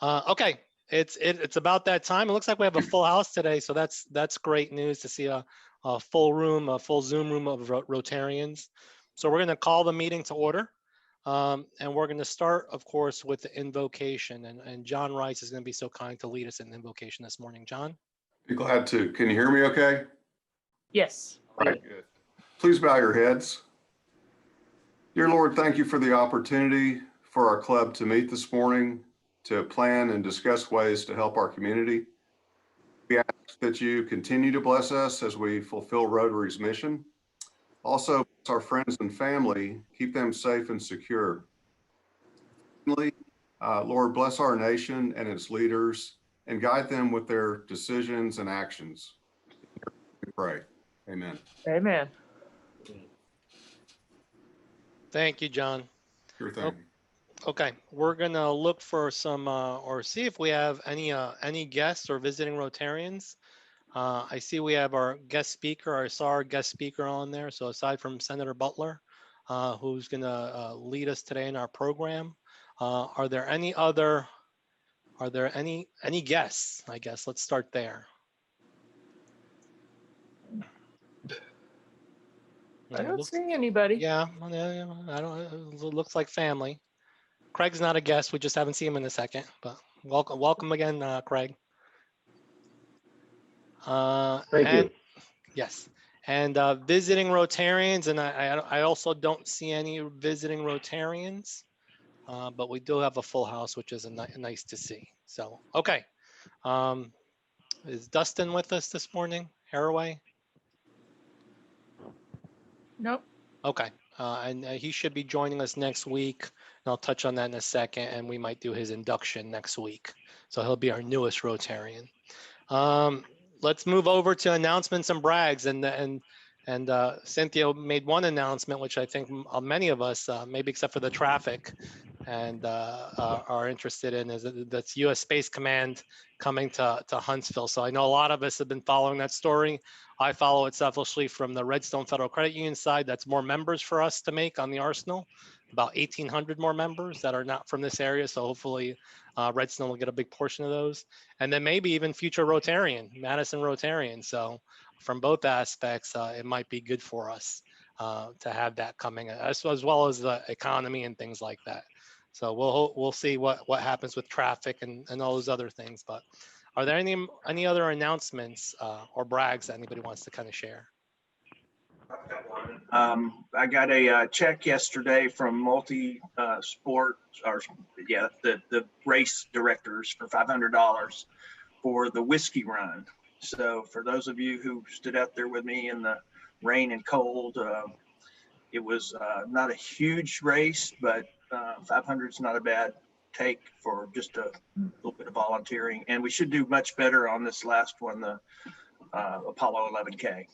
Okay, it's about that time. It looks like we have a full house today, so that's great news to see a full room, a full Zoom room of Rotarians. So we're going to call the meeting to order, and we're going to start, of course, with the invocation. And John Rice is going to be so kind to lead us in invocation this morning. John? Be glad to. Can you hear me okay? Yes. All right, good. Please bow your heads. Dear Lord, thank you for the opportunity for our club to meet this morning to plan and discuss ways to help our community. We ask that you continue to bless us as we fulfill Rotary's mission. Also, bless our friends and family, keep them safe and secure. Finally, Lord, bless our nation and its leaders and guide them with their decisions and actions. We pray. Amen. Amen. Thank you, John. Sure thing. Okay, we're gonna look for some or see if we have any guests or visiting Rotarians. I see we have our guest speaker. I saw our guest speaker on there. So aside from Senator Butler, who's gonna lead us today in our program, are there any guests? I guess let's start there. I don't see anybody. Yeah, I don't. It looks like family. Craig's not a guest. We just haven't seen him in a second, but welcome again, Craig. Thank you. Yes, and visiting Rotarians, and I also don't see any visiting Rotarians, but we do have a full house, which is nice to see. So, okay. Is Dustin with us this morning, Haraway? Nope. Okay, and he should be joining us next week. And I'll touch on that in a second, and we might do his induction next week. So he'll be our newest Rotarian. Let's move over to announcements and brags. And Cynthia made one announcement, which I think many of us, maybe except for the traffic, and are interested in, is that's U.S. Space Command coming to Huntsville. So I know a lot of us have been following that story. I follow it selfishly from the Redstone Federal Credit Union side. That's more members for us to make on the Arsenal, about 1,800 more members that are not from this area. So hopefully Redstone will get a big portion of those. And then maybe even future Rotarian, Madison Rotarian. So from both aspects, it might be good for us to have that coming, as well as the economy and things like that. So we'll see what happens with traffic and all those other things. But are there any other announcements or brags that anybody wants to kind of share? I got a check yesterday from Multi-Sport, the race directors for $500 for the whiskey run. So for those of you who stood out there with me in the rain and cold, it was not a huge race, but 500 is not a bad take for just a little bit of volunteering. And we should do much better on this last one, the Apollo 11K.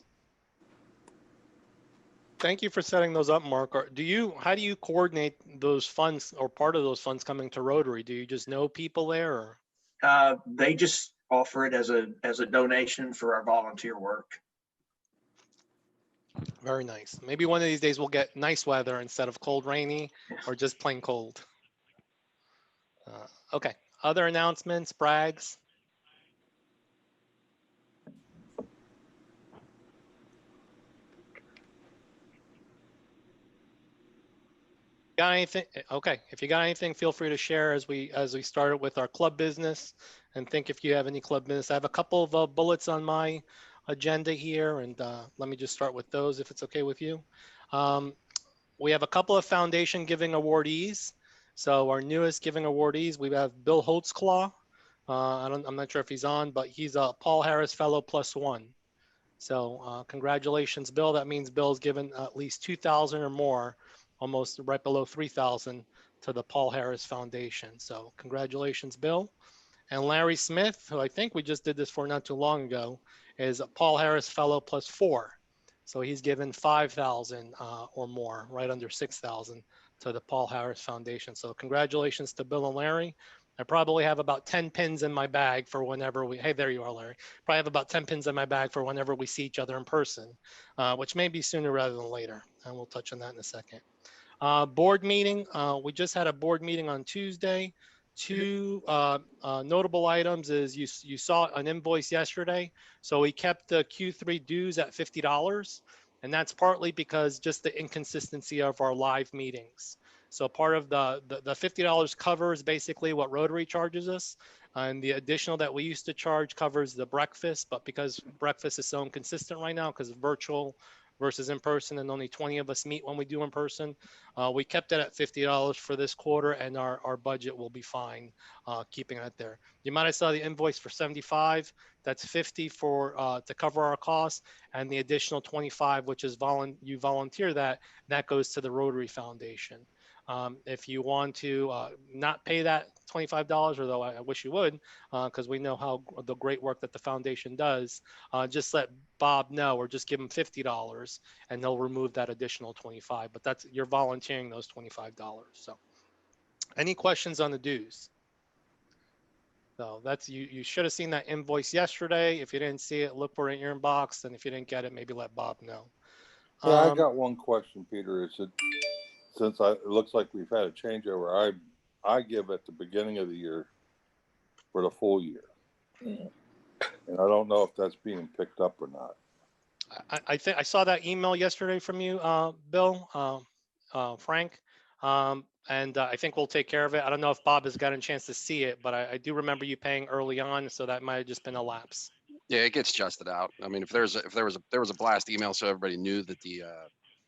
Thank you for setting those up, Mark. How do you coordinate those funds or part of those funds coming to Rotary? Do you just know people there? Or? They just offer it as a donation for our volunteer work. Very nice. Maybe one of these days we'll get nice weather instead of cold, rainy, or just plain cold. Okay. Other announcements, brags? Got anything? Okay, if you got anything, feel free to share as we started with our club business, and think if you have any club business. I have a couple of bullets on my agenda here, and let me just start with those if it's okay with you. We have a couple of foundation giving awardees. So our newest giving awardees, we have Bill Holtzclaw. I'm not sure if he's on, but he's a Paul Harris Fellow +1. So congratulations, Bill. That means Bill's given at least 2,000 or more, almost right below 3,000 to the Paul Harris Foundation. So congratulations, Bill. And Larry Smith, who I think we just did this for not too long ago, is a Paul Harris Fellow +4. So he's given 5,000 or more, right under 6,000 to the Paul Harris Foundation. So congratulations to Bill and Larry. I probably have about 10 pins in my bag for whenever hey, there you are, Larry. Probably have about 10 pins in my bag for whenever we see each other in person, which may be sooner rather than later. And we'll touch on that in a second. Board meeting, we just had a board meeting on Tuesday two notable items is you saw an invoice yesterday. So we kept the Q3 dues at $50. And that's partly because just the inconsistency of our live meetings. So part of the $50 covers basically what Rotary charges us. And the additional that we used to charge covers the breakfast, but because breakfast is so inconsistent right now because virtual versus in person and only 20 of us meet when we do in person, we kept it at $50 for this quarter, and our budget will be fine keeping it there. You might have saw the invoice for 75. That's 50 for to cover our costs, and the additional 25, which is you volunteer that goes to the Rotary Foundation. If you want to not pay that $25, although I wish you would, because we know how the great work that the foundation does, just let Bob know, or just give him $50 and they'll remove that additional 25. But that's, you're volunteering those $25. So any questions on the dues? So that's, you should have seen that invoice yesterday. If you didn't see it, look for it in your inbox. And if you didn't get it, maybe let Bob know. Yeah, I got one question, Peter. Is it, since it looks like we've had a changeover, I give at the beginning of the year for the full year. And I don't know if that's being picked up or not. I think I saw that email yesterday from you, Bill, Frank, and I think we'll take care of it. I don't know if Bob has gotten a chance to see it, but I do remember you paying early on, so that might have just been a lapse. Yeah, it gets adjusted out. I mean, if there was a blast email so everybody knew that the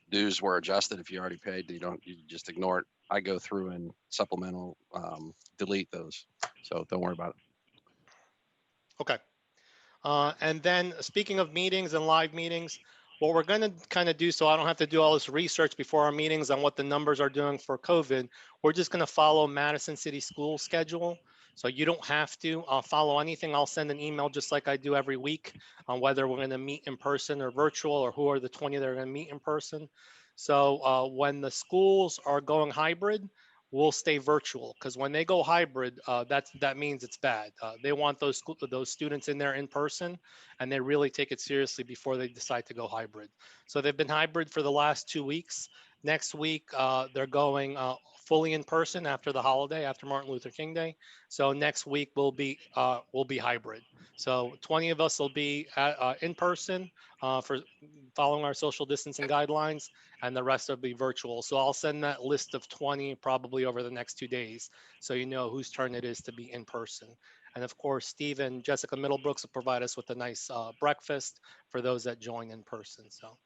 dues were adjusted, if you already paid, you just ignore it. I go through and supplemental delete those, so don't worry about it. Okay. And then speaking of meetings and live meetings, what we're going to kind of do, so I don't have to do all this research before our meetings on what the numbers are doing for COVID, we're just going to follow Madison City School schedule. So you don't have to follow anything. I'll send an email just like I do every week on whether we're going to meet in person or virtual, or who are the 20 that are going to meet in person. So when the schools are going hybrid, we'll stay virtual, because when they go hybrid, that means it's bad. They want those students in there in person, and they really take it seriously before they decide to go hybrid. So they've been hybrid for the last 2 weeks. Next week, they're going fully in person after the holiday, after Martin Luther King Day. So next week we'll be hybrid. So 20 of us will be in person for following our social distancing guidelines, and the rest will be virtual. So I'll send that list of 20 probably over the next 2 days, so you know whose turn it is to be in person. And of course, Steve and Jessica Middlebrooks will provide us with a nice breakfast for those that join in person. So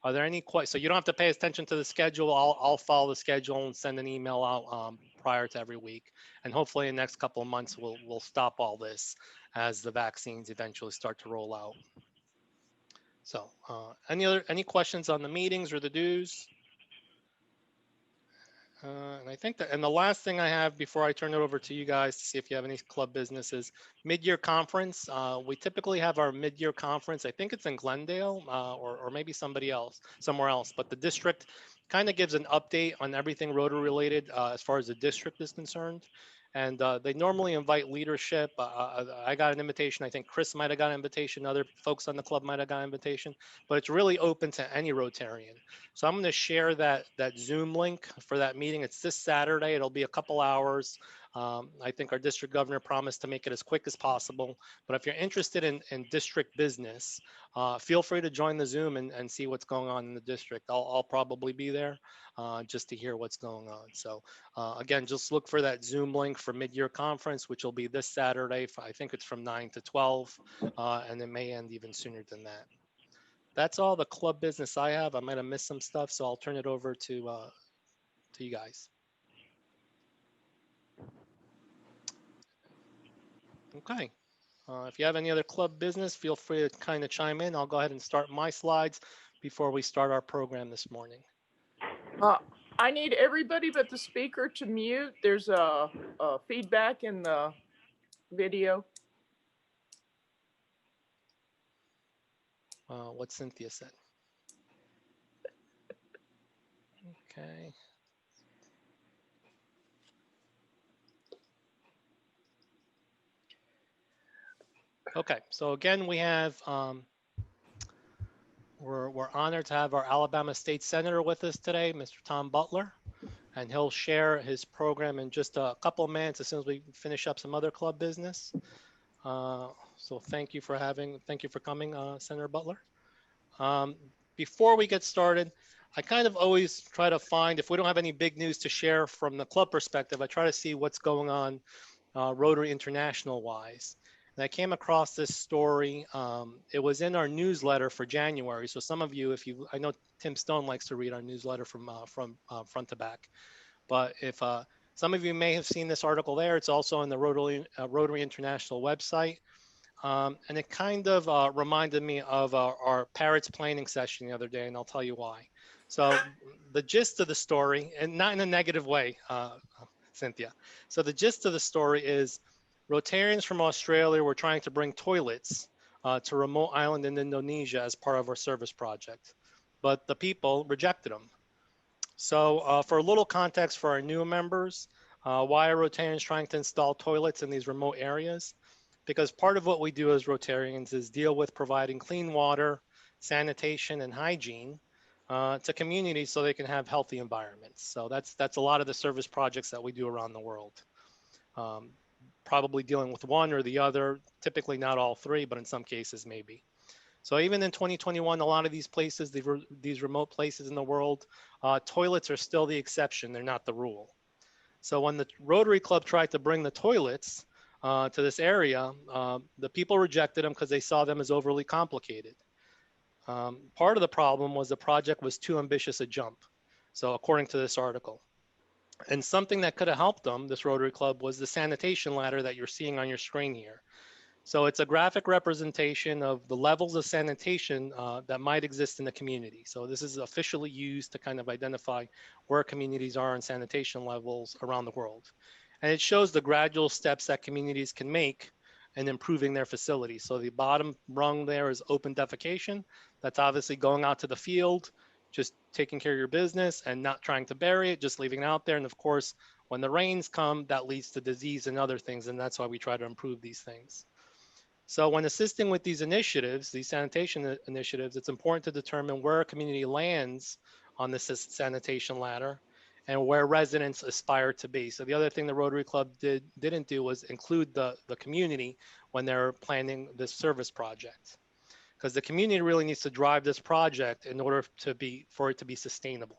are there any questions? So you don't have to pay attention to the schedule. I'll follow the schedule and send an email out prior to every week. And hopefully in the next couple of months, we'll stop all this as the vaccines eventually start to roll out. So any questions on the meetings or the dues? And I think that, and the last thing I have before I turn it over to you guys to see if you have any club businesses, mid-year conference. We typically have our mid-year conference. I think it's in Glendale or maybe somewhere else. But the district kind of gives an update on everything Rotary related as far as the district is concerned. And they normally invite leadership. I got an invitation. I think Chris might have got an invitation. Other folks on the club might have got an invitation. But it's really open to any Rotarian. So I'm going to share that Zoom link for that meeting. It's this Saturday. It'll be a couple hours. I think our district governor promised to make it as quick as possible. But if you're interested in district business, feel free to join the Zoom and see what's going on in the district. I'll probably be there just to hear what's going on. So again, just look for that Zoom link for mid-year conference, which will be this Saturday. I think it's from 9 to 12, and it may end even sooner than that. That's all the club business I have. I might have missed some stuff, so I'll turn it over to you guys. Okay. If you have any other club business, feel free to kind of chime in. I'll go ahead and start my slides before we start our program this morning. I need everybody but the speaker to mute. There's a feedback in the video. What Cynthia said. Okay. Okay, so again, we have, we're honored to have our Alabama State Senator with us today, Mr. Tom Butler. and he'll share his program in just a couple of minutes as soon as we finish up some other club business. So thank you for coming, Senator Butler. Um, Before we get started, I kind of always try to find, if we don't have any big news to share from the club perspective, I try to see what's going on Rotary International wise. And I came across this story. It was in our newsletter for January. So some of you, I know Tim Stone likes to read our newsletter from front to back. But if some of you may have seen this article there, it's also on the Rotary International website. And it kind of reminded me of our Parrots planning session the other day, and I'll tell you why. So the gist of the story, and not in a negative way, Cynthia. So the gist of the story is Rotarians from Australia were trying to bring toilets to a remote island in Indonesia as part of our service project, but the people rejected them. So for a little context for our new members, why are Rotarians trying to install toilets in these remote areas? Because part of what we do as Rotarians is deal with providing clean water, sanitation, and hygiene to communities so they can have healthy environments. So that's a lot of the service projects that we do around the world. Probably dealing with one or the other, typically not all three, but in some cases maybe. So even in 2021, a lot of these places, these remote places in the world, toilets are still the exception. They're not the rule. So when the Rotary Club tried to bring the toilets to this area, the people rejected them because they saw them as overly complicated. Part of the problem was the project was too ambitious a jump. So according to this article. And something that could have helped them, this Rotary Club, was the sanitation ladder that you're seeing on your screen here. So it's a graphic representation of the levels of sanitation that might exist in the community. So this is officially used to kind of identify where communities are in sanitation levels around the world. And it shows the gradual steps that communities can make in improving their facilities. So the bottom rung there is open defecation. That's obviously going out to the field, just taking care of your business and not trying to bury it, just leaving it out there. And of course, when the rains come, that leads to disease and other things. And that's why we try to improve these things. So when assisting with these initiatives, these sanitation initiatives, it's important to determine where a community lands on the sanitation ladder and where residents aspire to be. So the other thing the Rotary Club didn't do was include the community when they're planning this service project, because the community really needs to drive this project in order for it to be sustainable.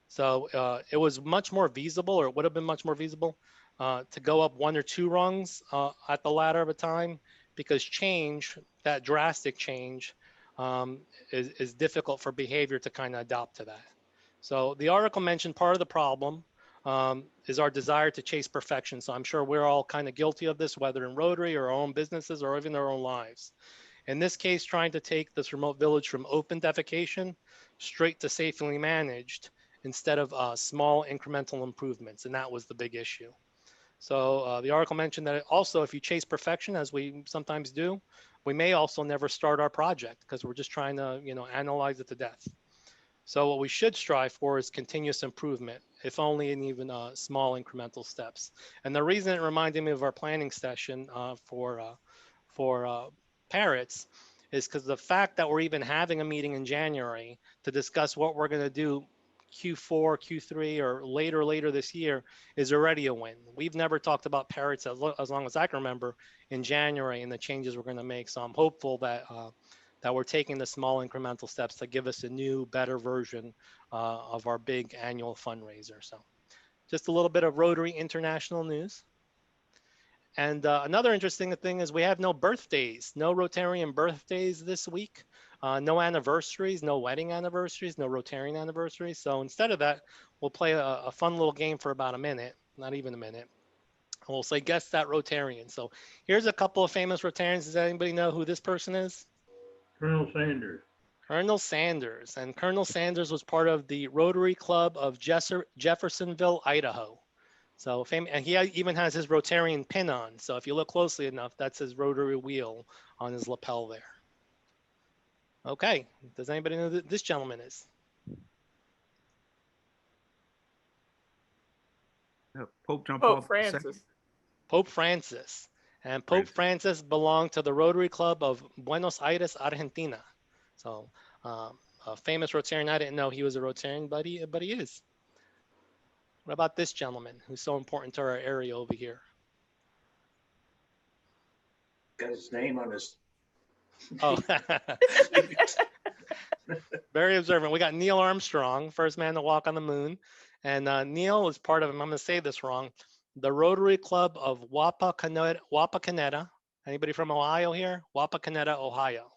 So it was much more feasible, or it would have been much more feasible to go up one or two rungs at the ladder of a time, because change, that drastic change, is difficult for behavior to kind of adopt to that. So the article mentioned part of the problem is our desire to chase perfection. So I'm sure we're all kind of guilty of this, whether in Rotary or our own businesses or even our own lives. In this case, trying to take this remote village from open defecation straight to safely managed instead of small incremental improvements. And that was the big issue. So the article mentioned that also, if you chase perfection, as we sometimes do, we may also never start our project because we're just trying to, analyze it to death. So what we should strive for is continuous improvement, if only in even small incremental steps. And the reason it reminded me of our planning session for Parrots is because the fact that we're even having a meeting in January to discuss what we're going to do Q4, Q3, or later this year is already a win. We've never talked about Parrots as long as I can remember in January and the changes we're going to make. So I'm hopeful that that we're taking the small incremental steps to give us a new, better version of our big annual fundraiser. So just a little bit of Rotary International news. And another interesting thing is we have no birthdays, no Rotarian birthdays this week, no anniversaries, no wedding anniversaries, no Rotarian anniversaries. So instead of that, we'll play a fun little game for about a minute, not even a minute. And we'll say, guess that Rotarian. So here's a couple of famous Rotarians. Does anybody know who this person is? Colonel Sanders. Colonel Sanders. And Colonel Sanders was part of the Rotary Club of Jeffersonville, Idaho. So, and he even has his Rotarian pin on. So if you look closely enough, that's his rotary wheel on his lapel there. Okay, does anybody know who this gentleman is? Pope John Pope Paul Francis. Pope Francis. And Pope Francis belonged to the Rotary Club of Buenos Aires, Argentina. So a famous Rotarian. I didn't know he was a Rotarian, but he is. What about this gentleman who's so important to our area over here? Got his name on his. Oh, very observant. We got Neil Armstrong, first man to walk on the moon. And Neil is part of, I'm going to say this wrong, the Rotary Club of Wapakoneta. Anybody from Ohio here? Wapakoneta, Ohio.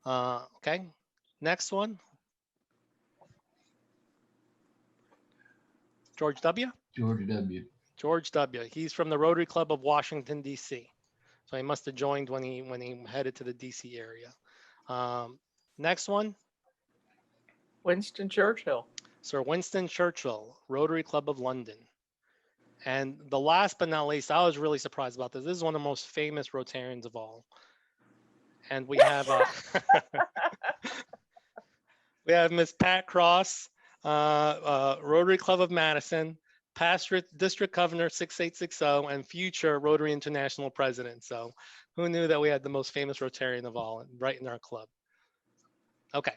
Okay, next one. George W. George W. George W. He's from the Rotary Club of Washington, D.C. So he must have joined when he headed to the D.C. area. Next one. Winston Churchill. Sir Winston Churchill, Rotary Club of London. And the last but not least, I was really surprised about this. This is one of the most famous Rotarians of all. And we have we have Miss Pat Cross, Rotary Club of Madison, past district governor 6860, and future Rotary International president. So who knew that we had the most famous Rotarian of all right in our club? Okay.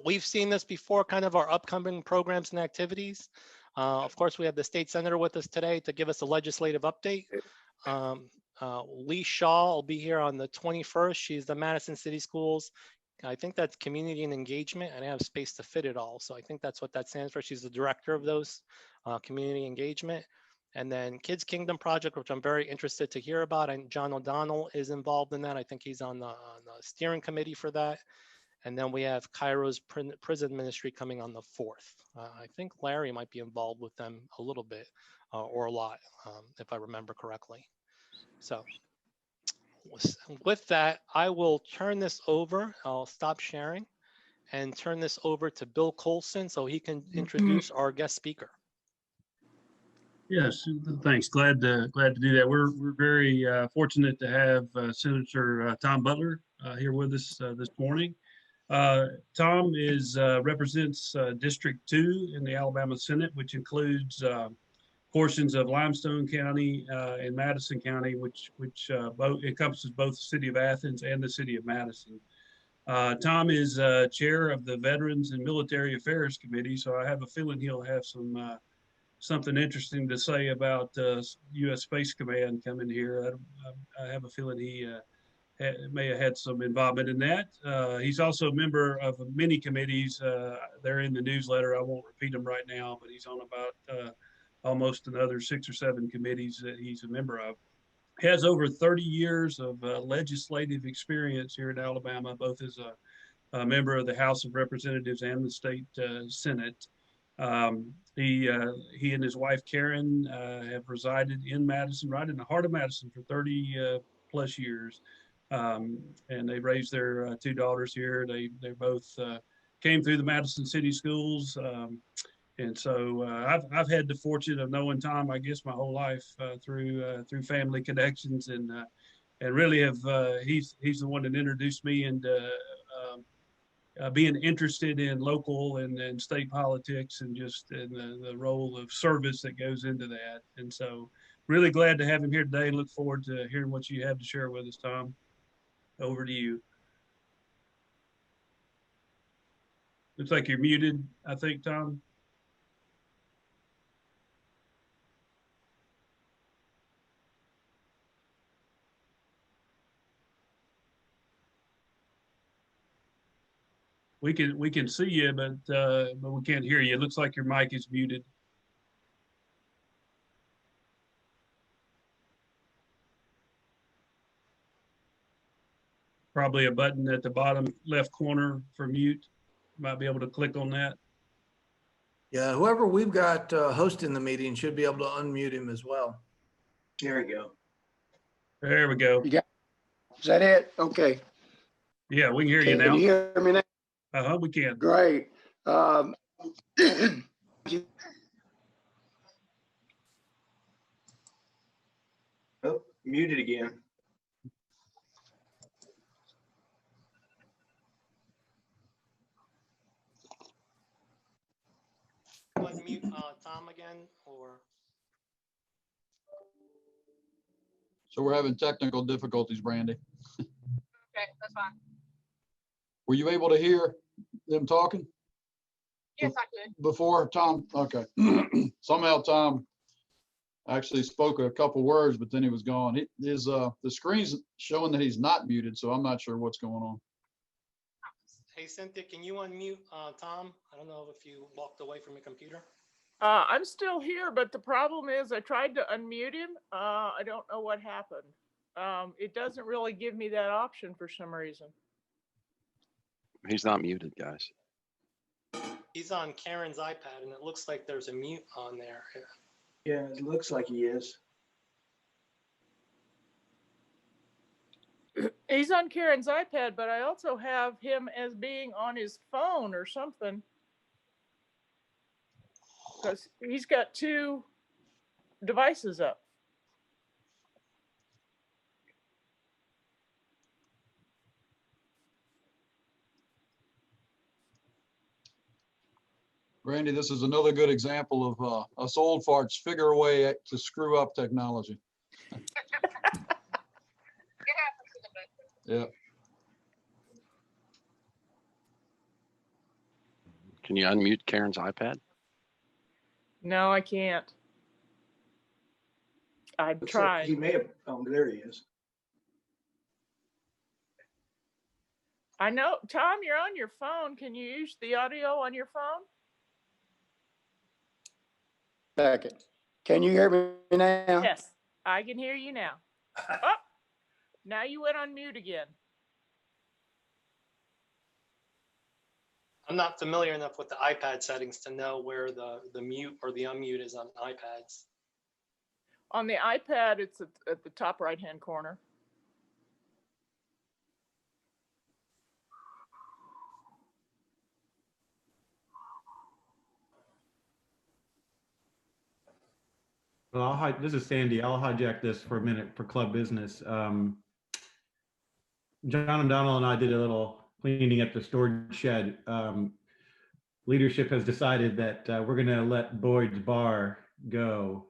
We've seen this before, kind of our upcoming programs and activities. Of course, we have the state senator with us today to give us a legislative update. Lee Shaw will be here on the 21st. She's the Madison City Schools. I think that's community and engagement. I didn't have space to fit it all. So I think that's what that stands for. She's the director of those community engagement. And then Kids Kingdom Project, which I'm very interested to hear about. And John O'Donnell is involved in that. I think he's on the steering committee for that. And then we have Cairo's prison ministry coming on the 4th. I think Larry might be involved with them a little bit or a lot, if I remember correctly. So with that, I will turn this over. I'll stop sharing and turn this over to Bill Colson so he can introduce our guest speaker. Yes, thanks. Glad to do that. We're very fortunate to have Senator Tom Butler here with us this morning. Tom represents District 2 in the Alabama Senate, which includes portions of Limestone County and Madison County, which both encompasses both the city of Athens and the city of Madison. Tom is chair of the Veterans and Military Affairs Committee, so I have a feeling he'll have something interesting to say about U.S. Space Command coming here. I have a feeling he may have had some involvement in that. He's also a member of many committees. They're in the newsletter. I won't repeat them right now, but he's on about almost another 6 or 7 committees that he's a member of. He has over 30 years of legislative experience here in Alabama, both as a member of the House of Representatives and the State Senate. He and his wife, Karen, have resided in Madison, right in the heart of Madison for 30 plus years. And they raised their 2 daughters here. They both came through the Madison City Schools. And so I've had the fortune of knowing Tom, I guess, my whole life through family connections, and really have he's the one that introduced me into being interested in local and state politics, and just in the role of service that goes into that. And so really glad to have him here today. Look forward to hearing what you have to share with us, Tom. Over to you. Looks like you're muted, I think, Tom. We can see you, but we can't hear you. It looks like your mic is muted. Probably a button at the bottom left corner for mute. You might be able to click on that. Yeah, whoever we've got hosting the meeting should be able to unmute him as well. There you go. There we go. You got, is that it? Okay. Yeah, we can hear you now. Can you hear me now? We can. Great. Oh, muted again. Unmute Tom again, or? So we're having technical difficulties, Brandy. Okay, that's fine. Were you able to hear them talking? Yes, I could. Before Tom, okay. Somehow Tom actually spoke a couple words, but then he was gone. The screen's showing that he's not muted, so I'm not sure what's going on. Hey, Cynthia, can you unmute Tom? I don't know if you walked away from your computer. I'm still here, but the problem is I tried to unmute him. I don't know what happened. It doesn't really give me that option for some reason. He's not muted, guys. He's on Karen's iPad, and it looks like there's a mute on there. Yeah, it looks like he is. He's on Karen's iPad, but I also have him as being on his phone or something. Because he's got two devices up. Randy, this is another good example of us old farts figure a way to screw up technology. It happens to the best. Yeah. Can you unmute Karen's iPad? No, I can't. I've Looks like tried. he may have, oh, there he is. I know, Tom, you're on your phone. Can you use the audio on your phone? Second. Can you hear me now? Yes, I can hear you now. Oh, now you went on mute again. I'm not familiar enough with the iPad settings to know where the mute or the unmute is on iPads. On the iPad, it's at the top right-hand corner. Well, this is Sandy. I'll hijack this for a minute for club business. John O'Donnell and I did a little cleaning at the storage shed. Leadership has decided that we're going to let Boyd's Bar go.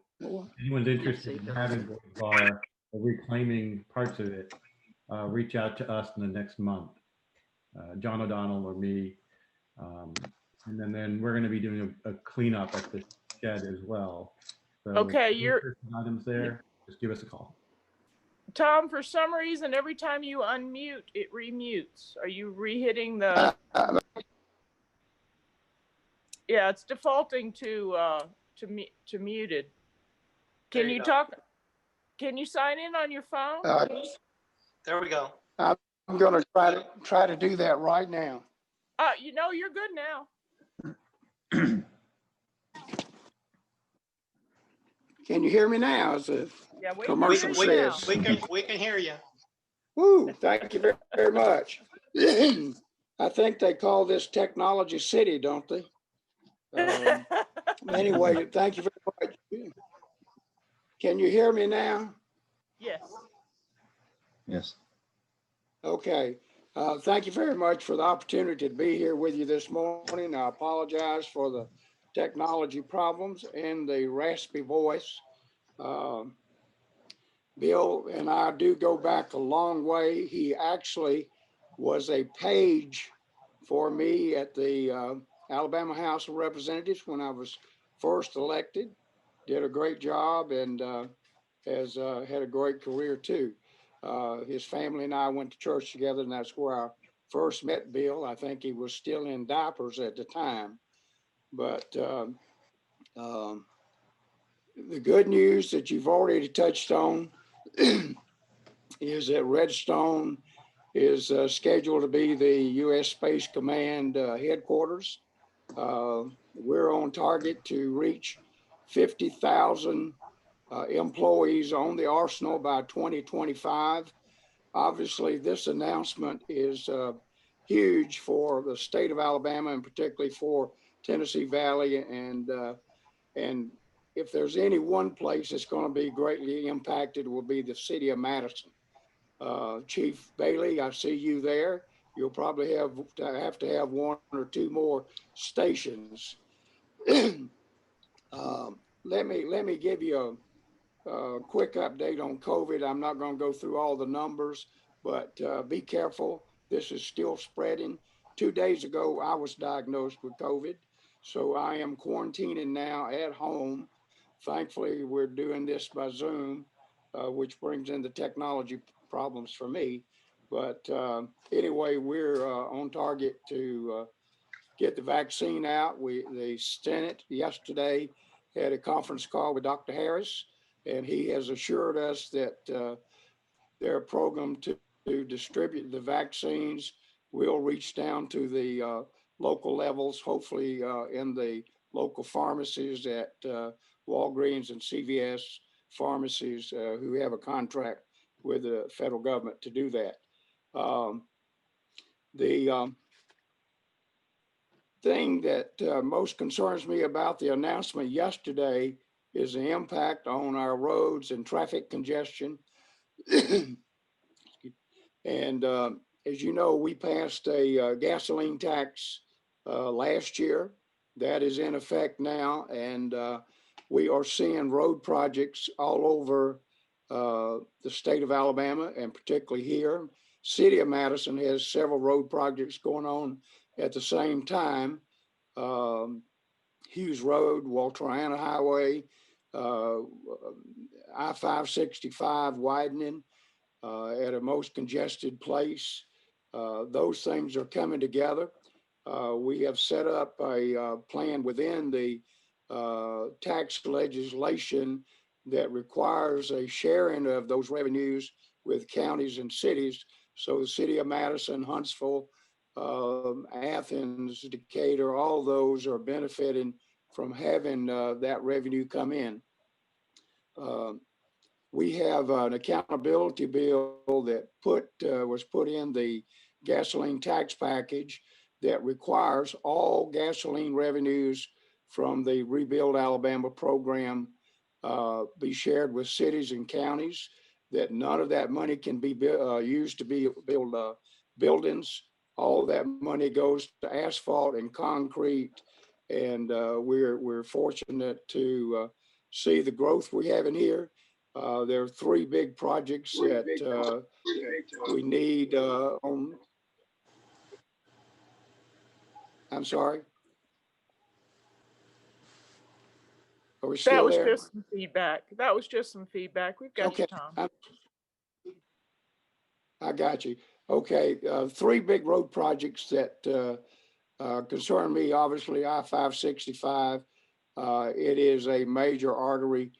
Anyone's interested in having Boyd's Bar or reclaiming parts of it, reach out to us in the next month. John O'Donnell or me. And then we're going to be doing a cleanup at the shed as well. So Okay, you're items there. Just give us a call. Tom. For some reason, every time you unmute, it remutes. Are you re-hitting the? Yeah, it's defaulting to muted. Can you talk? Can you sign in on your phone? There we go. I'm going to try to do that right now. You know, you're good now. Can you hear me now? As the commercial says. We can hear you. Woo! Thank you very, very much. I think they call this Technology City, don't they? Anyway, thank you very much. Can you hear me now? Yes. Yes. Okay. Thank you very much for the opportunity to be here with you this morning. I apologize for the technology problems and the raspy voice. Bill and I do go back a long way. He actually was a page for me at the Alabama House of Representatives when I was first elected. Did a great job and has had a great career too. His family and I went to church together, and that's where I first met Bill. I think he was still in diapers at the time. But the good news that you've already touched on is that Redstone is scheduled to be the U.S. Space Command headquarters. We're on target to reach 50,000 employees on the arsenal by 2025. Obviously, this announcement is huge for the state of Alabama and particularly for Tennessee Valley. And if there's any one place that's going to be greatly impacted, will be the city of Madison. Chief Bailey, I see you there. You'll probably have to have one or two more stations. Let me give you a quick update on COVID. I'm not going to go through all the numbers, but be careful. This is still spreading. 2 days ago, I was diagnosed with COVID. So I am quarantining now at home. Thankfully, we're doing this by Zoom, which brings in the technology problems for me. But anyway, we're on target to get the vaccine out. The Senate yesterday had a conference call with Dr. Harris, and he has assured us that their program to distribute the vaccines will reach down to the local levels, hopefully in the local pharmacies at Walgreens and CVS pharmacies who have a contract with the federal government to do that. The thing that most concerns me about the announcement yesterday is the impact on our roads and traffic congestion. And as you know, we passed a gasoline tax last year. That is in effect now, and we are seeing road projects all over the state of Alabama, and particularly here. City of Madison has several road projects going on at the same time. Hughes Road, Walter-Anna Highway, I-565 widening at a most congested place. Those things are coming together. We have set up a plan within the tax legislation that requires a sharing of those revenues with counties and cities. So the city of Madison, Huntsville, Athens, Decatur, all those are benefiting from having that revenue come in. We have an accountability bill that was put in the gasoline tax package that requires all gasoline revenues from the Rebuild Alabama program be shared with cities and counties, that none of that money can be used to build buildings. All that money goes to asphalt and concrete. And we're fortunate to see the growth we have in here. There are three big projects that we need on. I'm sorry. Are we still That was there? just some feedback. That was just some feedback. We've got Okay. you, Tom. I got you. Okay, three big road projects that concern me. Obviously, I-565. It is a major artery,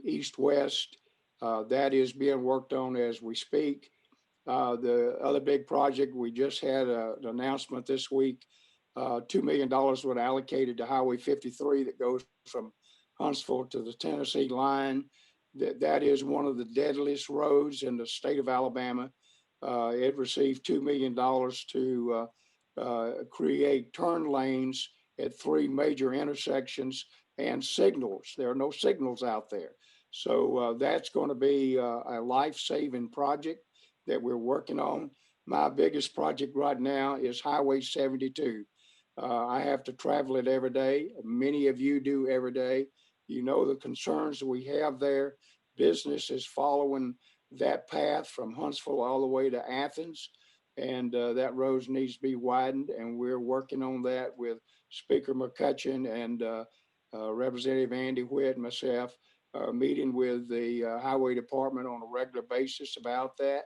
east-west. That is being worked on as we speak. The other big project, we just had an announcement this week. $2 million was allocated to Highway 53 that goes from Huntsville to the Tennessee line. That is one of the deadliest roads in the state of Alabama. It received $2 million to create turn lanes at three major intersections and signals. There are no signals out there. So that's going to be a life-saving project that we're working on. My biggest project right now is Highway 72. I have to travel it every day. Many of you do every day. You know the concerns that we have there. Business is following that path from Huntsville all the way to Athens, and that road needs to be widened, and we're working on that with Speaker McCutcheon and Representative Andy Witt and myself, meeting with the Highway Department on a regular basis about that.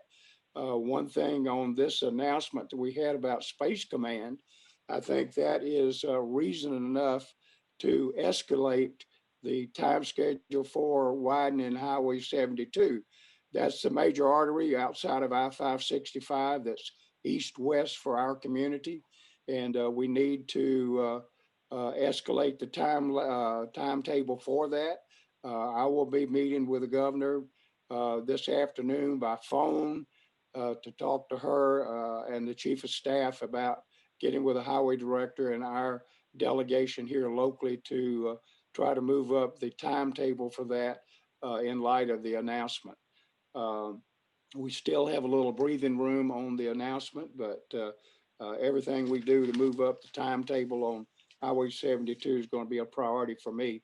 One thing on this announcement that we had about Space Command, I think that is reason enough to escalate the time schedule for widening Highway 72. That's the major artery outside of I-565 that's east-west for our community. And we need to escalate the timetable for that. I will be meeting with the governor this afternoon by phone to talk to her and the chief of staff about getting with the highway director and our delegation here locally to try to move up the timetable for that in light of the announcement. We still have a little breathing room on the announcement, but everything we do to move up the timetable on Highway 72 is going to be a priority for me.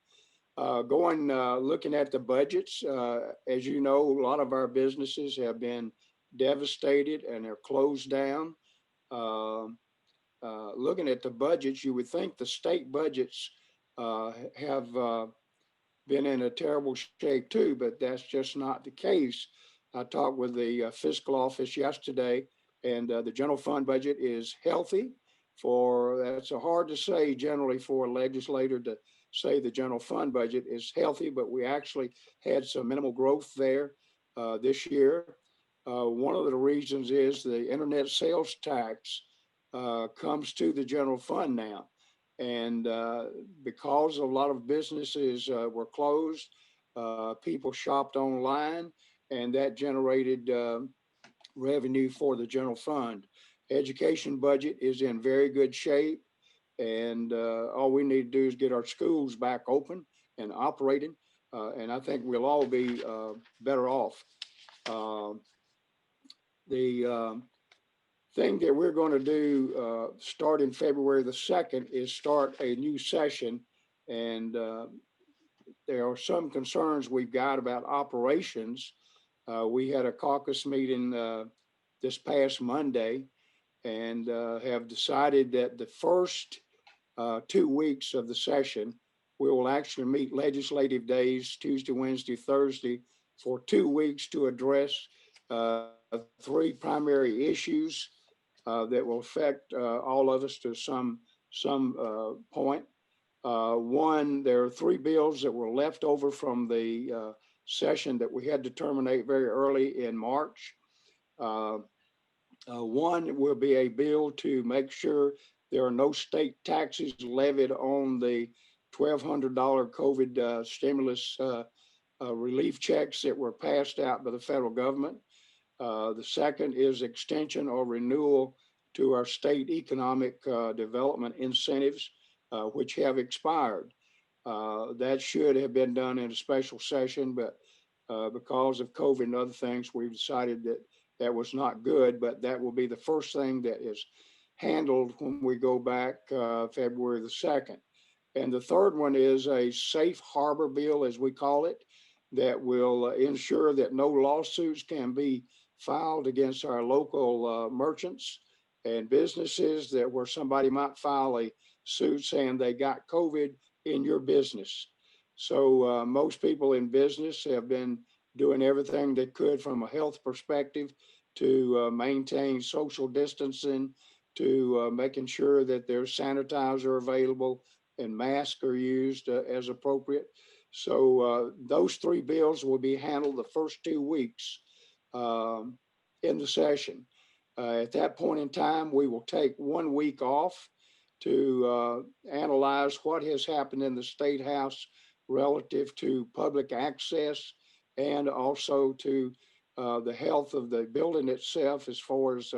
Looking at the budgets, as you know, a lot of our businesses have been devastated and they're closed down. looking at the budgets, you would think the state budgets have been in a terrible shape too, but that's just not the case. I talked with the fiscal office yesterday, and the general fund budget is healthy. That's hard to say generally for a legislator to say the general fund budget is healthy, but we actually had some minimal growth there this year. One of the reasons is the internet sales tax comes to the general fund now. And because a lot of businesses were closed, people shopped online, and that generated revenue for the general fund. Education budget is in very good shape, and all we need to do is get our schools back open and operating, and I think we'll all be better off. The thing that we're going to do starting February the 2nd is start a new session, and there are some concerns we've got about operations. We had a caucus meeting this past Monday, and have decided that the first 2 weeks of the session, we will actually meet legislative days, Tuesday, Wednesday, Thursday, for 2 weeks to address 3 primary issues that will affect all of us to some point. One, there are 3 bills that were left over from the session that we had to terminate very early in March. One will be a bill to make sure there are no state taxes levied on the $1,200 COVID stimulus relief checks that were passed out by the federal government. The second is extension or renewal to our state economic development incentives, which have expired. That should have been done in a special session, but because of COVID and other things, we've decided that that was not good, but that will be the first thing that is handled when we go back February the 2nd. And the third one is a safe harbor bill, as we call it, that will ensure that no lawsuits can be filed against our local merchants and businesses, that where somebody might file a suit saying they got COVID in your business. So most people in business have been doing everything they could from a health perspective to maintain social distancing, to making sure that there's sanitizer available and masks are used as appropriate. So those 3 bills will be handled the first 2 weeks in the session. At that point in time, we will take 1 week off to analyze what has happened in the State House relative to public access and also to the health of the building itself as far as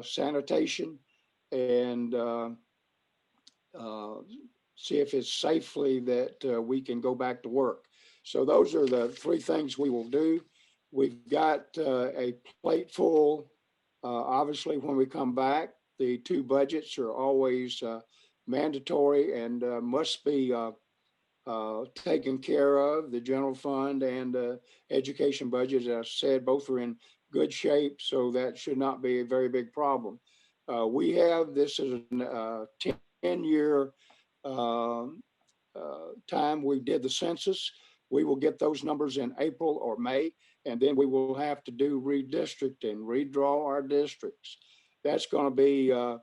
sanitation, and see if it's safely that we can go back to work. So those are the 3 things we will do. We've got a plate full. Obviously, when we come back, the 2 budgets are always mandatory and must be taken care of. The general fund and education budget, as I said, both are in good shape, so that should not be a very big problem. We have, this is a 10-year time we did the census. We will get those numbers in April or May, and then we will have to do redistricting, redraw our districts. That's going to be a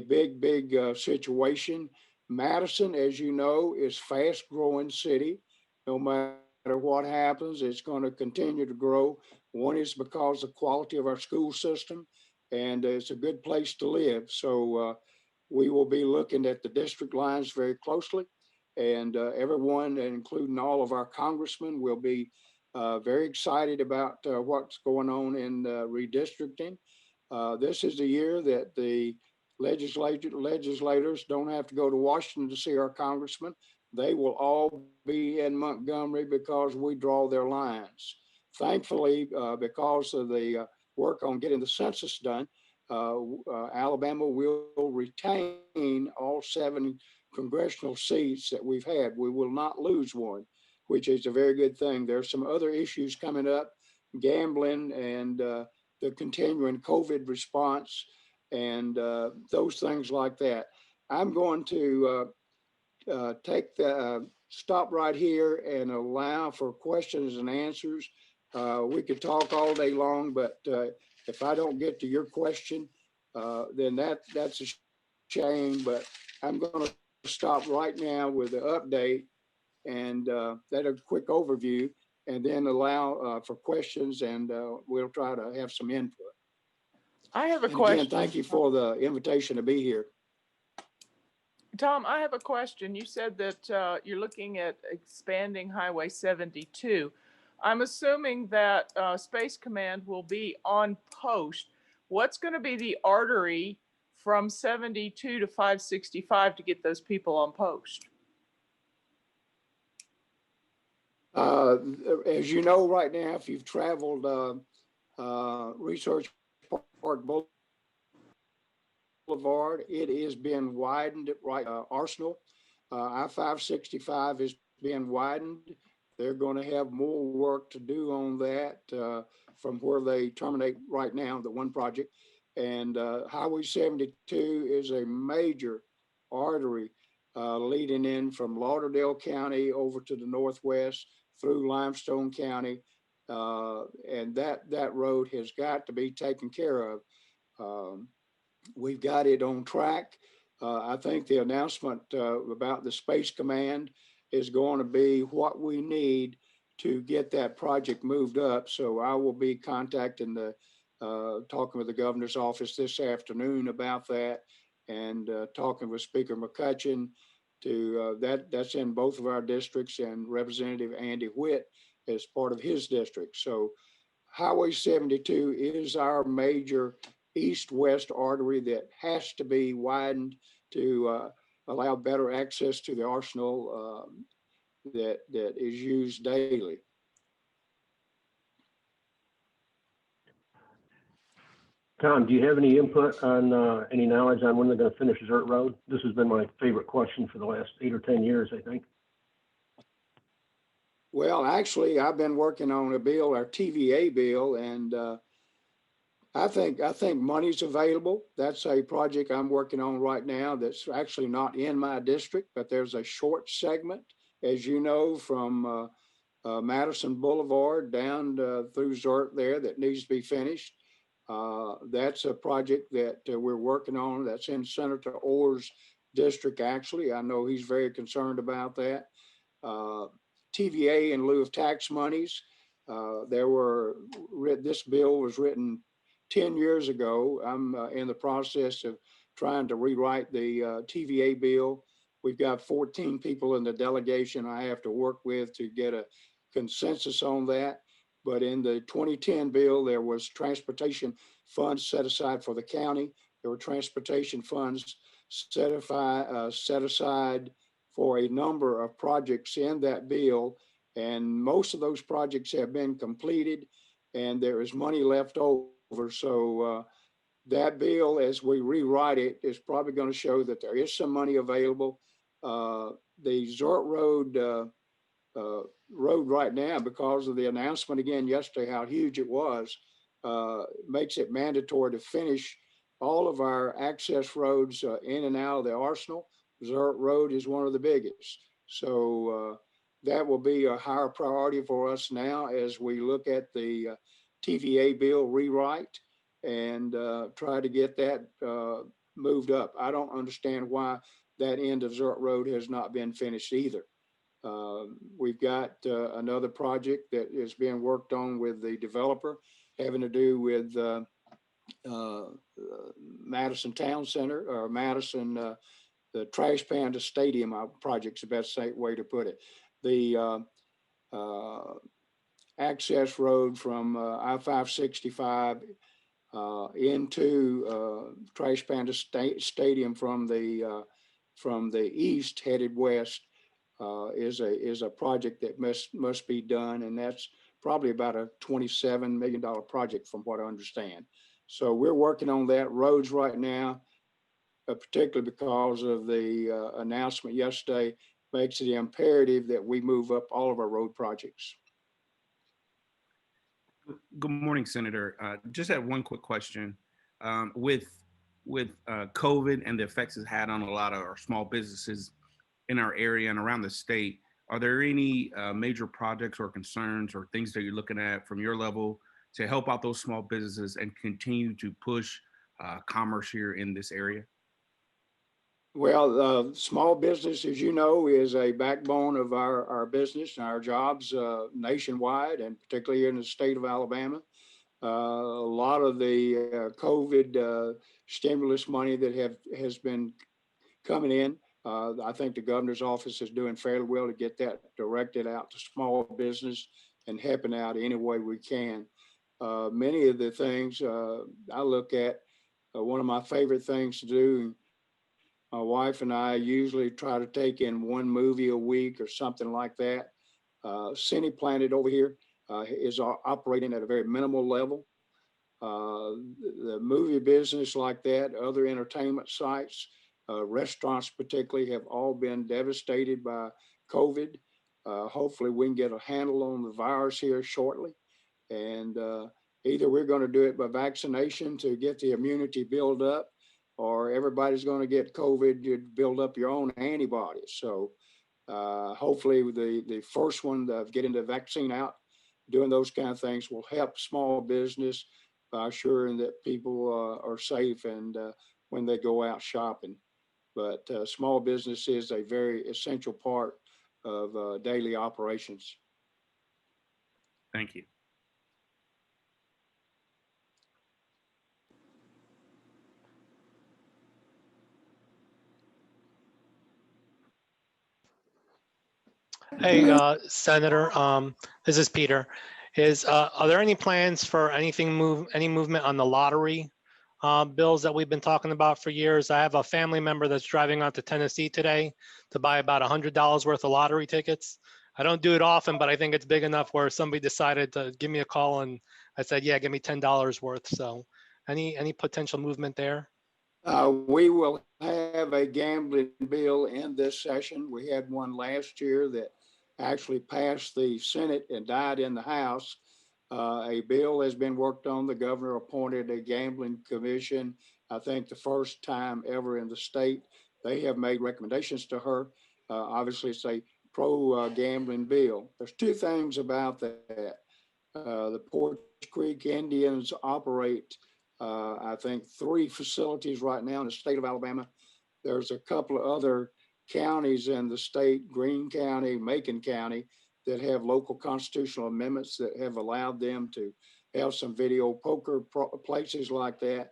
big situation. Madison, as you know, is fast growing city. No matter what happens, it's going to continue to grow. One is because of the quality of our school system, and it's a good place to live. So we will be looking at the district lines very closely, and everyone, including all of our congressmen, will be very excited about what's going on in redistricting. This is the year that the legislators don't have to go to Washington to see our congressmen. They will all be in Montgomery because we draw their lines. Thankfully, because of the work on getting the census done, Alabama will retain all 7 congressional seats that we've had. We will not lose one, which is a very good thing. There are some other issues coming up, gambling and the continuing COVID response. and those things like that. I'm going to stop right here and allow for questions and answers. We could talk all day long, but if I don't get to your question, then that's a shame. But I'm going to stop right now with the update and that a quick overview, and then allow for questions, and we'll try to have some input. I have a And question. again, thank you for the invitation to be here. Tom, I have a question. You said that you're looking at expanding Highway 72. I'm assuming that Space Command will be on post. What's going to be the artery from 72 to 565 to get those people on post? As you know, right now, if you've traveled Research Park Boulevard, it is being widened right Arsenal. I-565 is being widened. They're going to have more work to do on that from where they terminate right now, the one project. And Highway 72 is a major artery leading in from Lauderdale County over to the northwest through Limestone County. And that road has got to be taken care of. We've got it on track. I think the announcement about the Space Command is going to be what we need to get that project moved up. So I will be contacting talking with the governor's office this afternoon about that, and talking with Speaker McCutcheon to that's in both of our districts, and Representative Andy Witt as part of his district. So Highway 72 is our major east-west artery that has to be widened to allow better access to the arsenal that is used daily. Tom, do you have any input on any knowledge on when they're going to finish Dirt Road? This has been my favorite question for the last 8 or 10 years, I think. Well, actually, I've been working on a bill, our TVA bill, and I think money's available. That's a project I'm working on right now that's actually not in my district, but there's a short segment, as you know, from Madison Boulevard down through Zert there that needs to be finished. That's a project that we're working on. That's in Senator Orr's district, actually. I know he's very concerned about that. TVA in lieu of tax monies. This bill was written 10 years ago. I'm in the process of trying to rewrite the TVA bill. We've got 14 people in the delegation I have to work with to get a consensus on that. But in the 2010 bill, there was transportation funds set aside for the county. There were transportation funds set aside for a number of projects in that bill. And most of those projects have been completed, and there is money left over. So that bill, as we rewrite it, is probably going to show that there is some money available. The Zort road right now, because of the announcement again yesterday how huge it was, makes it mandatory to finish all of our access roads in and out of the arsenal. Zort Road is one of the biggest. So that will be a higher priority for us now as we look at the TVA bill rewrite and try to get that moved up. I don't understand why that end of Zort Road has not been finished either. We've got another project that is being worked on with the developer having to do with Madison Town Center, or Madison, the Trash Panda Stadium project's the best way to put it. The access road from I-565 into Trash Panda Stadium from the east headed west is a project that must be done, and that's probably about a $27 million project from what I understand. So we're working on that. Roads right now, particularly because of the announcement yesterday, makes it imperative that we move up all of our road projects. Good morning, Senator. Just had one quick question. With with COVID and the effects it's had on a lot of our small businesses in our area and around the state, are there any major projects or concerns or things that you're looking at from your level to help out those small businesses and continue to push commerce here in this area? Well, small business, as you know, is a backbone of our business and our jobs nationwide, and particularly in the state of Alabama. A lot of the COVID stimulus money that has been coming in, I think the governor's office is doing fairly well to get that directed out to small business and helping out any way we can. Many of the things I look at, one of my favorite things to do, my wife and I usually try to take in one movie a week or something like that. Cine Planet over here is operating at a very minimal level. The movie business like that, other entertainment sites, restaurants particularly, have all been devastated by COVID. Hopefully we can get a handle on the virus here shortly. And either we're going to do it by vaccination to get the immunity build up, or everybody's going to get COVID, you build up your own antibodies. So hopefully the first one of getting the vaccine out, doing those kind of things will help small business by assuring that people are safe and when they go out shopping. But small business is a very essential part of daily operations. Thank you. Hey, Senator, this is Peter. Are there any plans for any movement on the lottery bills that we've been talking about for years? I have a family member that's driving out to Tennessee today to buy about $100 worth of lottery tickets. I don't do it often, but I think it's big enough where somebody decided to give me a call, and I said, yeah, give me $10 worth. So any potential movement there? We will have a gambling bill in this session. We had one last year that actually passed the Senate and died in the House. A bill has been worked on. The governor appointed a gambling commission, I think the first time ever in the state. They have made recommendations to her. Obviously, it's a pro-gambling bill. There's two things about that. The Porch Creek Indians operate I think 3 facilities right now in the state of Alabama. There's a couple of other counties in the state, Greene County, Macon County, that have local constitutional amendments that have allowed them to have some video poker places like that.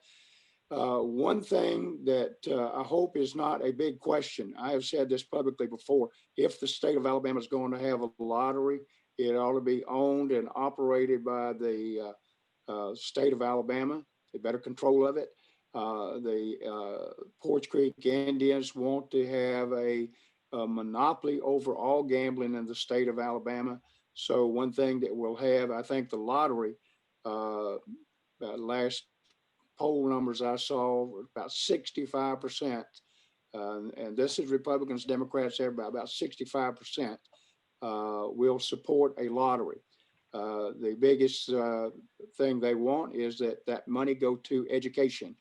One thing that I hope is not a big question, I have said this publicly before, if the state of Alabama is going to have a lottery, it ought to be owned and operated by the state of Alabama. Better control of it. The Porch Creek Indians want to have a monopoly over all gambling in the state of Alabama. So one thing that we'll have, I think the lottery, last poll numbers I saw were about 65%. And this is Republicans, Democrats, everybody, about 65% will support a lottery. The biggest thing they want is that money go to education.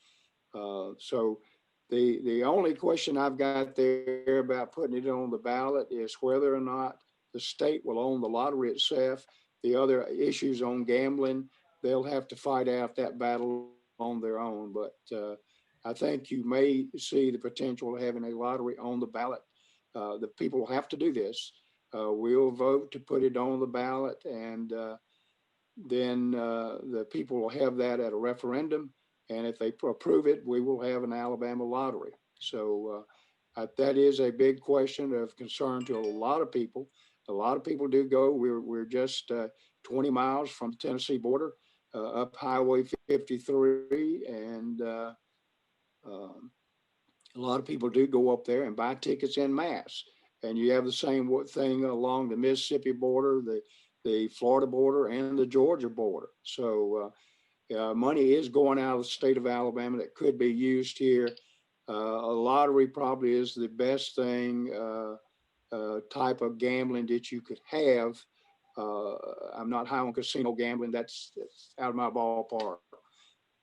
So the only question I've got there about putting it on the ballot is whether or not the state will own the lottery itself. The other issues on gambling, they'll have to fight out that battle on their own. But I think you may see the potential of having a lottery on the ballot. The people will have to do this. We'll vote to put it on the ballot, and then the people will have that at a referendum. And if they approve it, we will have an Alabama lottery. So that is a big question of concern to a lot of people. A lot of people do go. We're just 20 miles from the Tennessee border, up Highway 53, and a lot of people do go up there and buy tickets en masse. And you have the same thing along the Mississippi border, the Florida border, and the Georgia border. So money is going out of the state of Alabama that could be used here. A lottery probably is the best thing type of gambling that you could have. I'm not high on casino gambling. That's out of my ballpark.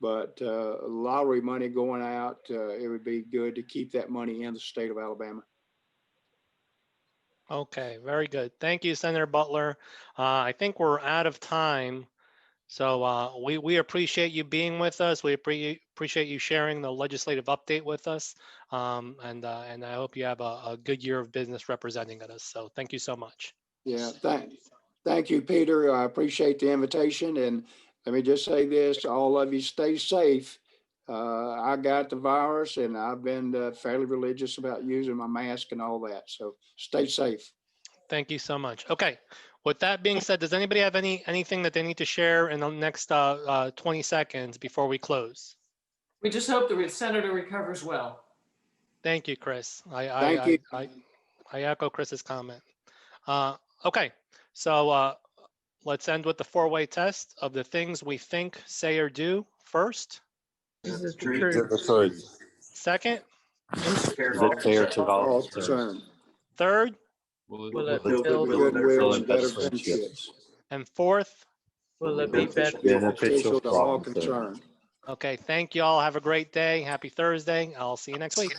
but lottery money going out, it would be good to keep that money in the state of Alabama. Okay, very good. Thank you, Senator Butler. I think we're out of time. So we appreciate you being with us. We appreciate you sharing the legislative update with us. And I hope you have a good year of business representing us. So thank you so much. Yeah, thank you, Peter. I appreciate the invitation. And let me just say this, all of you stay safe. I got the virus and I've been fairly religious about using my mask and all that. So stay safe. Thank you so much. Okay. With that being said, does anybody have anything that they need to share in the next 20 seconds before we close? We just hope the senator recovers well. Thank you, Chris. Thank you. I echo Chris's comment. Okay, so let's end with the four-way test of the things we think, say, or do. First. This is the truth. Second. Is it fair to all concerned? Third. Will it Build build goodwill and better friendships? And fourth. Will it be beneficial to all concerned? Okay, thank you all. Have a great day. Happy Thursday. I'll see you next week.